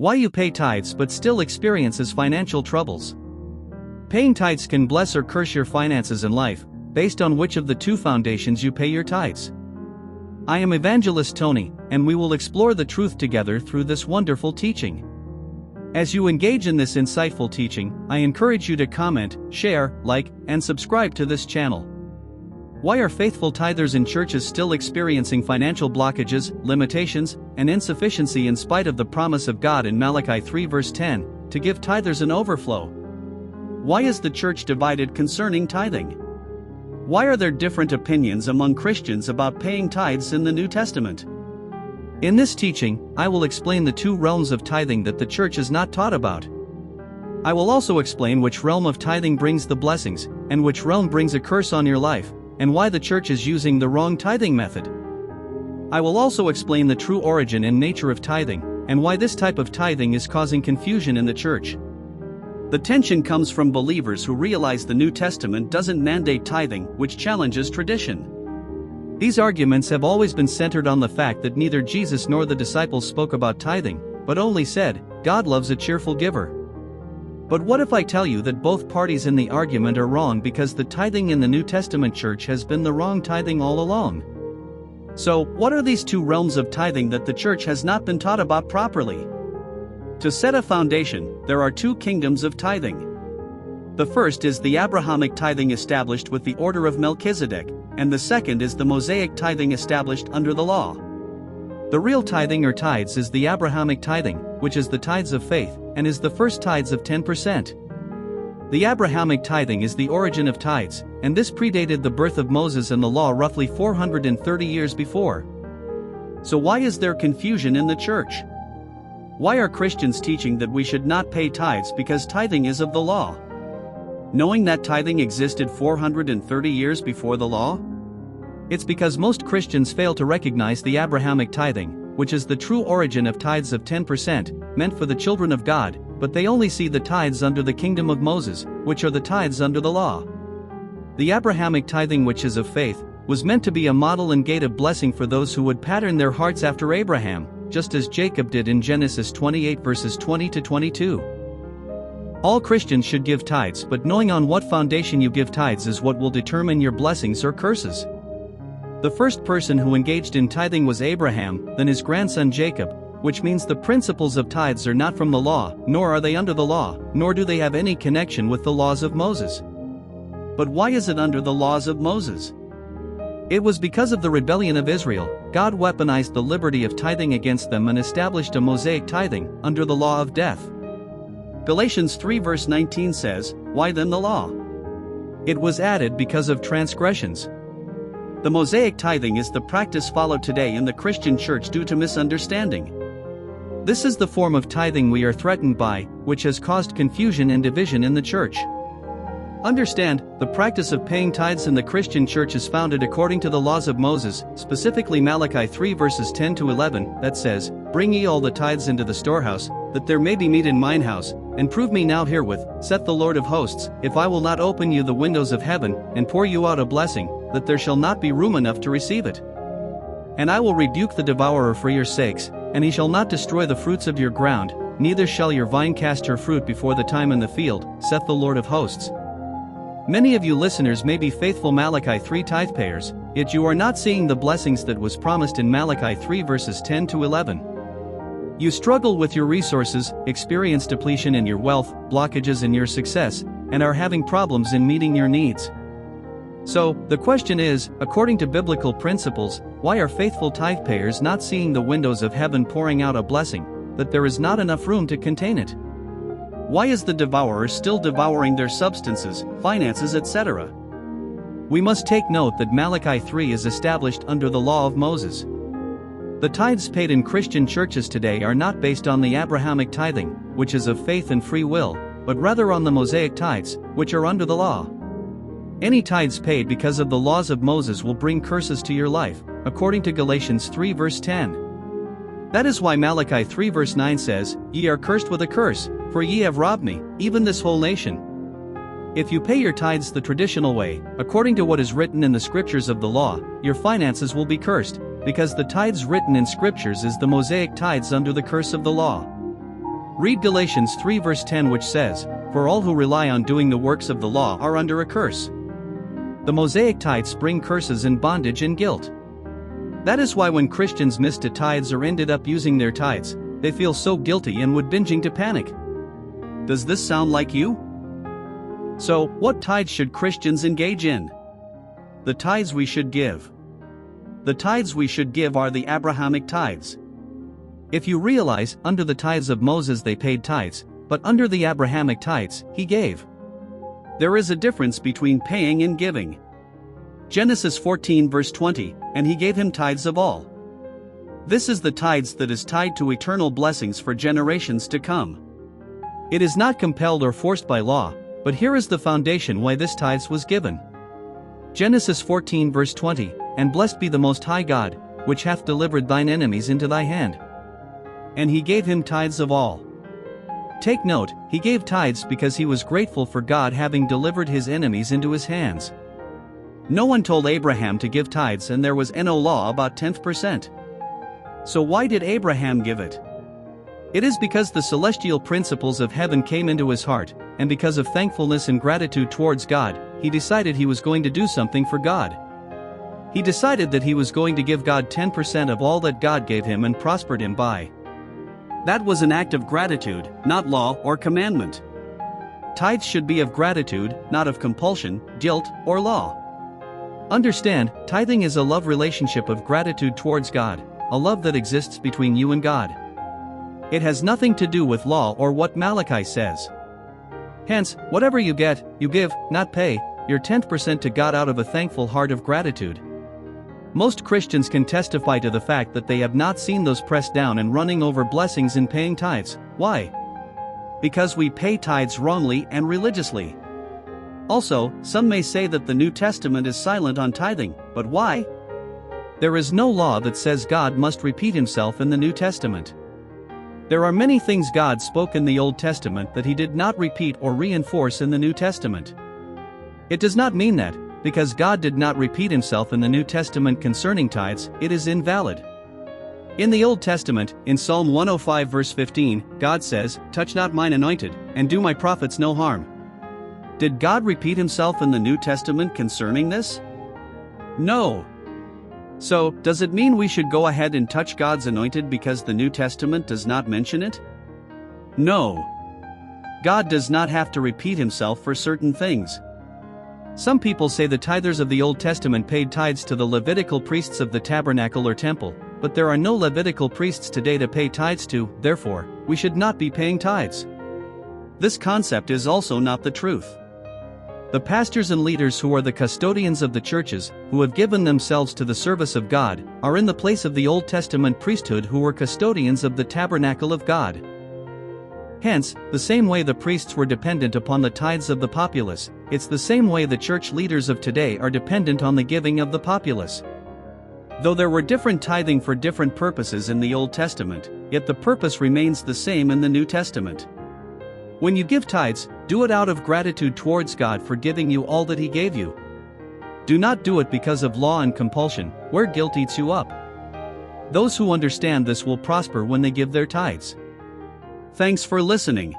Why you pay tithes but still experiences financial troubles. Paying tithes can bless or curse your finances in life, based on which of the two foundations you pay your tithes. I am Evangelist Tony, and we will explore the truth together through this wonderful teaching. As you engage in this insightful teaching, I encourage you to comment, share, like, and subscribe to this channel. Why are faithful tithers in churches still experiencing financial blockages, limitations, and insufficiency in spite of the promise of God in Malachi 3 verse 10, to give tithers an overflow? Why is the church divided concerning tithing? Why are there different opinions among Christians about paying tithes in the New Testament? In this teaching, I will explain the two realms of tithing that the church is not taught about. I will also explain which realm of tithing brings the blessings, and which realm brings a curse on your life, and why the church is using the wrong tithing method. I will also explain the true origin and nature of tithing, and why this type of tithing is causing confusion in the church. The tension comes from believers who realize the New Testament doesn't mandate tithing, which challenges tradition. These arguments have always been centered on the fact that neither Jesus nor the disciples spoke about tithing, but only said, God loves a cheerful giver. But what if I tell you that both parties in the argument are wrong because the tithing in the New Testament church has been the wrong tithing all along? So, what are these two realms of tithing that the church has not been taught about properly? To set a foundation, there are two kingdoms of tithing. The first is the Abrahamic tithing established with the order of Melchizedek, and the second is the Mosaic tithing established under the law. The real tithing or tithes is the Abrahamic tithing, which is the tithes of faith, and is the first tithes of 10%. The Abrahamic tithing is the origin of tithes, and this predated the birth of Moses and the law roughly 430 years before. So why is there confusion in the church? Why are Christians teaching that we should not pay tithes because tithing is of the law? Knowing that tithing existed 430 years before the law? It's because most Christians fail to recognize the Abrahamic tithing, which is the true origin of tithes of 10%, meant for the children of God, but they only see the tithes under the kingdom of Moses, which are the tithes under the law. The Abrahamic tithing, which is of faith, was meant to be a model and gate of blessing for those who would pattern their hearts after Abraham, just as Jacob did in Genesis 28 verses 20 to 22. All Christians should give tithes, but knowing on what foundation you give tithes is what will determine your blessings or curses. The first person who engaged in tithing was Abraham, then his grandson Jacob, which means the principles of tithes are not from the law, nor are they under the law, nor do they have any connection with the laws of Moses. But why is it under the laws of Moses? It was because of the rebellion of Israel. God weaponized the liberty of tithing against them and established a Mosaic tithing, under the law of death. Galatians 3 verse 19 says, why then the law? It was added because of transgressions. The Mosaic tithing is the practice followed today in the Christian church due to misunderstanding. This is the form of tithing we are threatened by, which has caused confusion and division in the church. Understand, the practice of paying tithes in the Christian church is founded according to the laws of Moses, specifically Malachi 3 verses 10 to 11, that says, bring ye all the tithes into the storehouse, that there may be meat in mine house, and prove me now herewith, saith the Lord of hosts, if I will not open you the windows of heaven, and pour you out a blessing, that there shall not be room enough to receive it. And I will rebuke the devourer for your sakes, and he shall not destroy the fruits of your ground, neither shall your vine cast her fruit before the time in the field, saith the Lord of hosts. Many of you listeners may be faithful Malachi 3 tithe payers, yet you are not seeing the blessings that was promised in Malachi 3 verses 10 to 11. You struggle with your resources, experience depletion in your wealth, blockages in your success, and are having problems in meeting your needs. So, the question is, according to biblical principles, why are faithful tithe payers not seeing the windows of heaven pouring out a blessing, that there is not enough room to contain it? Why is the devourer still devouring their substances, finances, etc.? We must take note that Malachi 3 is established under the law of Moses. The tithes paid in Christian churches today are not based on the Abrahamic tithing, which is of faith and free will, but rather on the Mosaic tithes, which are under the law. Any tithes paid because of the laws of Moses will bring curses to your life, according to Galatians 3 verse 10. That is why Malachi 3 verse 9 says, ye are cursed with a curse, for ye have robbed me, even this whole nation. If you pay your tithes the traditional way, according to what is written in the scriptures of the law, your finances will be cursed, because the tithes written in scriptures is the Mosaic tithes under the curse of the law. Read Galatians 3 verse 10, which says, "For all who rely on doing the works of the law are under a curse." The Mosaic tithes bring curses and bondage and guilt. That is why when Christians missed tithes or ended up using their tithes, they feel so guilty and would binging to panic. Does this sound like you? So, what tithes should Christians engage in? The tithes we should give. The tithes we should give are the Abrahamic tithes. If you realize, under the tithes of Moses they paid tithes, but under the Abrahamic tithes, he gave. There is a difference between paying and giving. Genesis 14 verse 20, "And he gave him tithes of all." This is the tithes that is tied to eternal blessings for generations to come. It is not compelled or forced by law, but here is the foundation why this tithes was given. Genesis 14 verse 20, "And blessed be the Most High God, which hath delivered thine enemies into thy hand. And he gave him tithes of all." Take note, he gave tithes because he was grateful for God having delivered his enemies into his hands. No one told Abraham to give tithes, and there was no law about 10%. So why did Abraham give it? It is because the celestial principles of heaven came into his heart, and because of thankfulness and gratitude towards God, he decided he was going to do something for God. He decided that he was going to give God 10% of all that God gave him and prospered him by. That was an act of gratitude, not law or commandment. Tithes should be of gratitude, not of compulsion, guilt, or law. Understand, tithing is a love relationship of gratitude towards God, a love that exists between you and God. It has nothing to do with law or what Malachi says. Hence, whatever you get, you give, not pay, your 10% to God out of a thankful heart of gratitude. Most Christians can testify to the fact that they have not seen those pressed down and running over blessings in paying tithes. Why? Because we pay tithes wrongly and religiously. Also, some may say that the New Testament is silent on tithing, but why? There is no law that says God must repeat himself in the New Testament. There are many things God spoke in the Old Testament that he did not repeat or reinforce in the New Testament. It does not mean that, because God did not repeat himself in the New Testament concerning tithes, it is invalid. In the Old Testament, in Psalm 105 verse 15, God says, "Touch not mine anointed, and do my prophets no harm." Did God repeat himself in the New Testament concerning this? No. So, does it mean we should go ahead and touch God's anointed because the New Testament does not mention it? No. God does not have to repeat himself for certain things. Some people say the tithers of the Old Testament paid tithes to the Levitical priests of the tabernacle or temple, but there are no Levitical priests today to pay tithes to, therefore, we should not be paying tithes. This concept is also not the truth. The pastors and leaders who are the custodians of the churches, who have given themselves to the service of God, are in the place of the Old Testament priesthood who were custodians of the tabernacle of God. Hence, the same way the priests were dependent upon the tithes of the populace, it's the same way the church leaders of today are dependent on the giving of the populace. Though there were different tithing for different purposes in the Old Testament, yet the purpose remains the same in the New Testament. When you give tithes, do it out of gratitude towards God for giving you all that he gave you. Do not do it because of law and compulsion, where guilt eats you up. Those who understand this will prosper when they give their tithes. Thanks for listening.